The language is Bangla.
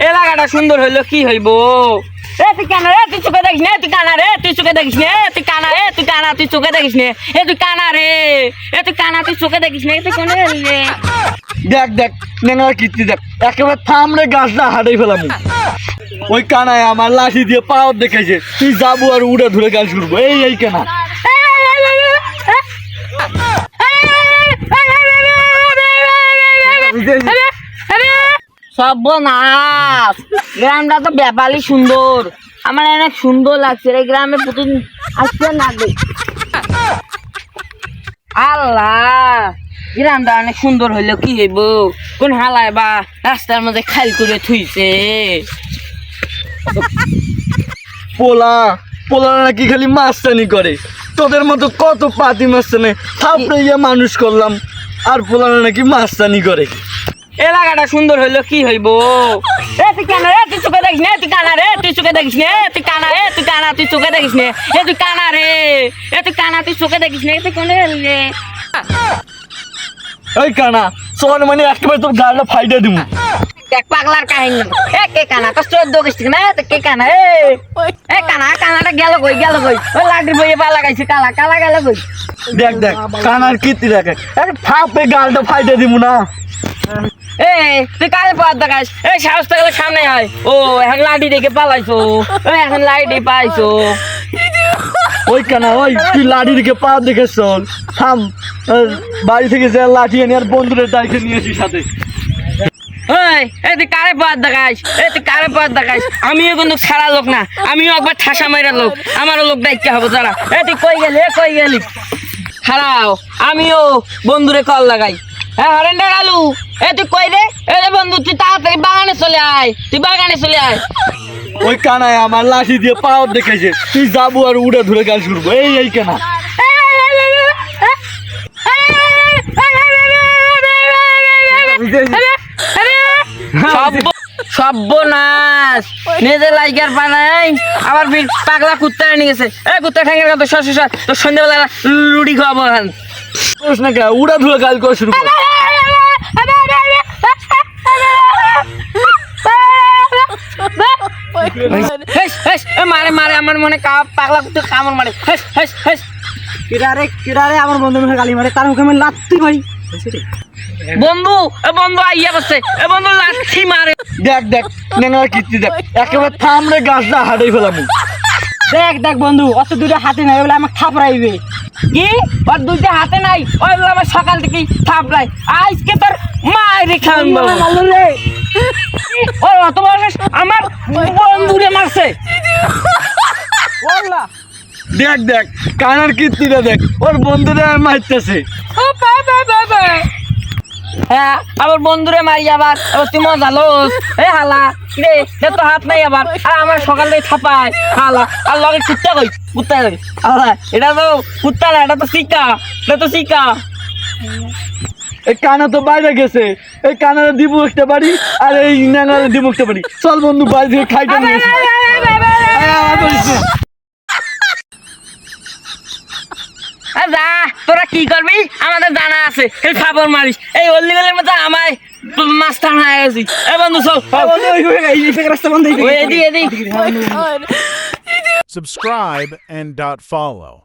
এলাকাটা সুন্দর হইলো কি হইব? এ তুই কানা রে, তুই চোখে দেখিস নে, তুই কানা রে, তুই চোখে দেখিস নে, তুই কানা রে, তুই কানা, তুই চোখে দেখিস নে, এ তুই কানা রে, এ তুই কানা, তুই চোখে দেখিস নে, তুই কোনে রে? দেখ দেখ নেনার কীর্তি দেখ, একেবারে থামড়ে গাছটা হারাই ফেলাম। ওই কানায় আমার লাঠি দিয়ে পাওয়ার দেখাইছে, তুই যাবো আর উড়ে ধরে গাছ শুরবো। এই কেনা সর্বনাশ, গ্রামটা তো ব্যাপারই সুন্দর, আমার অনেক সুন্দর লাগছে। এই গ্রামে প্রতিদিন আসতে লাগবে। আল্লাহ, গ্রামটা অনেক সুন্দর হইলো কি হইব? কোন হালায় বা রাস্তার মধ্যে খাল করে থুইছে। পোলা নাকি খালি মাস্তানি করে, তোদের মতো কত পাতি মাস্তানি থাপড়ে গিয়ে মানুষ করলাম, আর পোলা নাকি মাস্তানি করে। এলাকাটা সুন্দর হইলো কি হইব? এ তুই কানা রে, তুই চোখে দেখিস নে, তুই কানা রে, তুই চোখে দেখিস নে, তুই কানা রে, তুই কানা, তুই চোখে দেখিস নে, এ তুই কানা রে, এ তুই কানা, তুই চোখে দেখিস নে, তুই কোনে রে? এই কানা চল, মানে একেবারে তোর গাড়িটা ফাইটে দিব। এক পাগলার কাহিনী। এ কে কানা, তো 14 গেছিস না? কে কানা? এ কানা, কানাটা গেল কই, গেল কই? ওই লাঠির বইয়ে পা লাগাইছে, কালা কালা গেল কই? দেখ দেখ কানার কীর্তি দেখে, থাপে গাড়িটা ফাইটে দিব না। তুই কালে পথ দেখাস? এই সাহস থাকলে সামনে আয়। ও এখন লাঠি দেখে পালাইছো, এখন লাঠি পাইছো। ওই কানা, ওই তুই লাঠি দিকে পা দেখে চল, থাম। বাড়ি থেকে যে লাঠি এনে আর বন্ধুদের ডাইকে নিয়ে আসি সাথে। তুই কারে পথ দেখাস? তুই কারে পথ দেখাস? আমিও কিন্তু ছাড়া লোক না, আমিও একবার ঠাসা মাইরা লোক, আমারও লোক দায়িত্ব হবে যারা। তুই কই গেলি, কই গেলি? হারাও, আমিও বন্ধুরে কল লাগাই। হ্যাঁ হরেন্ডা গালু, তুই কই রে? বন্ধু তুই তাড়াতাড়ি বাগানে চলে আয়, তুই বাগানে চলে আয়। ওই কানায় আমার লাঠি দিয়ে পাওয়ার দেখাইছে, তুই যাবো আর উড়ে ধরে গাছ শুরবো। এই কেনা সর্বনাশ, নিজের লাইকার বানাই আবার পাগলা কুত্তা নিয়ে গেছে। কুত্তা ঠ্যাঙ্গের কথা সর সর, তোর সন্ধ্যেবেলা রুটি খাওয়াবো। না কে উড়া ধুয়ে গাছ করা শুরু কর। মারে মারে, আমার মনে পাগলা কুত্তা কামড় মারে। কিরারে আমার বন্ধু মুখে গালি মারে, তার মুখে আমি লাত্তি মারি। বন্ধু বন্ধু আইয়া বসছে, বন্ধু লাঠি মারে। দেখ দেখ নেনার কীর্তি দেখ, একেবারে থামড়ে গাছটা হারাই ফেলাম। দেখ দেখ বন্ধু, অত দুটো হাতে নাই, বলে আমার থাপড়াইবে। কি ওর দুইটা হাতে নাই? ওই বলে আমার সকাল থেকে থাপড়াই। আজকে তোর মায়ের খান রে। ও অত বড় আমার বন্ধুরে মারছে। দেখ দেখ কানার কীর্তিটা দেখ, ওর বন্ধুরা মারতেছে। হ্যাঁ আমার বন্ধুরে মারি আবার তুই মজা লোস। হালা রে, তো হাত নাই আবার, আর আমার সকাল থেকে থাপায় হালা। আর লগে কুত্তা কই, কুত্তা লাগে হালা। এটা তো কুত্তা না, এটা তো শিকা, এটা তো শিকা। এই কানা তো বাইরে গেছে, এই কানারে দিব একটা বাড়ি, আর এই নেনারে দিব একটা বাড়ি। চল বন্ধু বাড়ি থেকে খাইতে নিয়ে আসি। যা, তোরা কি করবি আমাদের জানা আছে। খাবার মারিস এই অল্লিগলের মধ্যে, আমায় মাস্টার হয়ে গেছি। বন্ধু চল, রাস্তা বন্ধ। Subscribe and follow.